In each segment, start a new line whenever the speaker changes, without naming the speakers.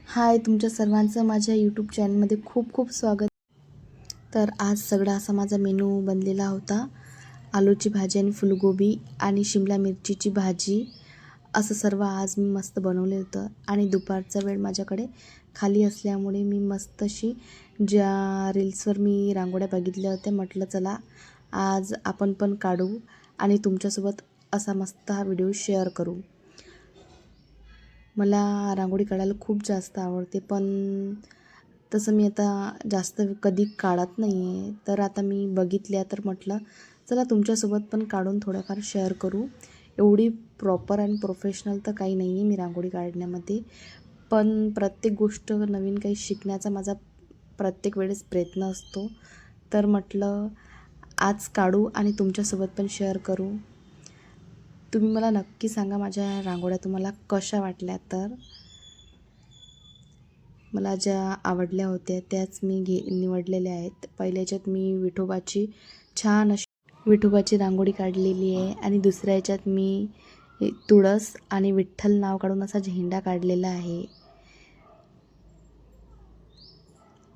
हाय, तुमच्या सर्वांचं माझ्या यूट्यूब चॅनलमध्ये खूप खूप स्वागत. तर आज सगळा असा माझा मेनू बनलेला होता. आलूची भाजी आणि फुलगोबी आणि शिमला मिरचीची भाजी, असं सर्व आज मी मस्त बनवलं होतं. आणि दुपारचा वेळ माझ्याकडे खाली असल्यामुळे मी मस्त अशी ज्या रील्सवर मी रांगोळ्या बघितल्या होत्या, म्हटलं चला आज आपण पण काढू आणि तुमच्यासोबत असा मस्त हा व्हिडिओ शेअर करू. मला रांगोळी काढायला खूप जास्त आवडते, पण तसं मी आता जास्त कधी काढत नाही आहे. तर आता मी बघितल्या तर म्हटलं चला तुमच्यासोबत पण काढून थोडंफार शेअर करू. एवढी प्रॉपर आणि प्रोफेशनल तर काही नाही आहे मी रांगोळी काढण्यामध्ये, पण प्रत्येक गोष्ट नवीन काही शिकण्याचा माझा प्रत्येक वेळेस प्रयत्न असतो. तर म्हटलं आज काढू आणि तुमच्यासोबत पण शेअर करू. तुम्ही मला नक्की सांगा माझ्या रांगोळ्या तुम्हाला कशा वाटल्या. तर मला ज्या आवडल्या होत्या त्याच मी निवडलेल्या आहेत. पहिल्याच्यात मी छान अशी विठोबाची रांगोळी काढलेली आहे आणि दुसऱ्या ह्याच्यात मी तुळस आणि विठ्ठल नाव काढून असा झेंडा काढलेला आहे.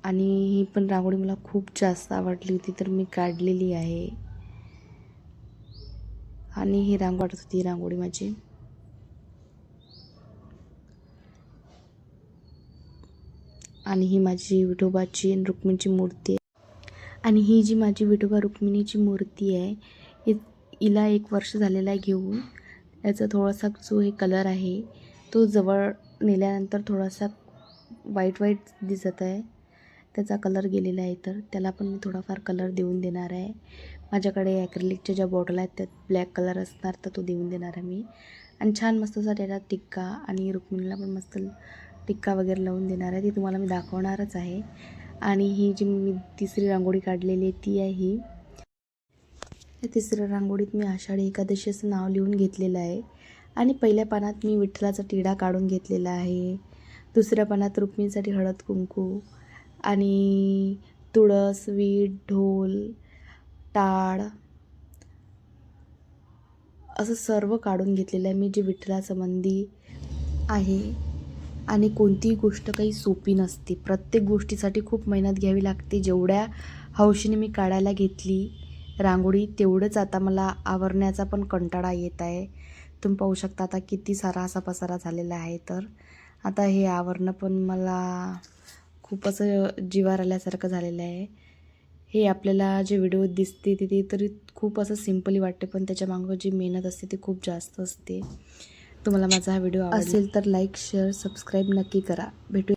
आणि ही पण रांगोळी मला खूप जास्त आवडली होती तर मी काढलेली आहे. आणि ही वाटत होती रांगोळी माझी. आणि ही माझी विठोबाची आणि रुक्मिणीची मूर्ती आहे. आणि ही जी माझी विठोबा रुक्मिणीची मूर्ती आहे, हिला 1 वर्ष झालेला आहे घेऊन. याचा थोडासा जो हे कलर आहे तो जवळ नेल्यानंतर थोडासा वाईट दिसत आहे. त्याचा कलर गेलेला आहे, तर त्याला पण मी थोडाफार कलर देऊन देणार आहे. माझ्याकडे ॲक्रिलिकच्या ज्या बॉटल आहेत त्यात ब्लॅक कलर असणार, तर तो देऊन देणार आहे मी. आणि छान मस्त असा त्याला टिक्का आणि रुक्मिणीला पण मस्त टिक्का वगैरे लावून देणार आहे. ती तुम्हाला मी दाखवणारच आहे. आणि ही जी मी तिसरी रांगोळी काढलेली आहे ती आहे ही. या तिसऱ्या रांगोळीत मी आषाढी एकादशी असं नाव लिहून घेतलेलं आहे. आणि पहिल्या पानात मी विठ्ठलाचा टिळा काढून घेतलेला आहे. दुसऱ्या पानात रुक्मिणीसाठी हळद कुंकू आणि तुळस, वीट, ढोल, टाळ असं सर्व काढून घेतलेलं आहे मी, जे विठ्ठलासंबंधी आहे. आणि कोणतीही गोष्ट काही सोपी नसते. प्रत्येक गोष्टीसाठी खूप मेहनत घ्यावी लागते. जेवढ्या हौशीने मी काढायला घेतली रांगोळी, तेवढंच आता मला आवरण्याचा पण कंटाळा येत आहे. तुम्ही पाहू शकता आता किती सारा असा पसारा झालेला आहे. तर आता हे आवरणं पण मला खूप असं जिवावर आल्यासारखं झालेलं आहे. हे आपल्याला जे व्हिडिओ दिसते ते तरी खूप असं सिम्पली वाटते, पण त्याच्यामागं जी मेहनत असते ती खूप जास्त असते. तुम्हाला माझा हा व्हिडिओ असेल तर लाईक, शेअर, सबस्क्राईब नक्की करा. भेटू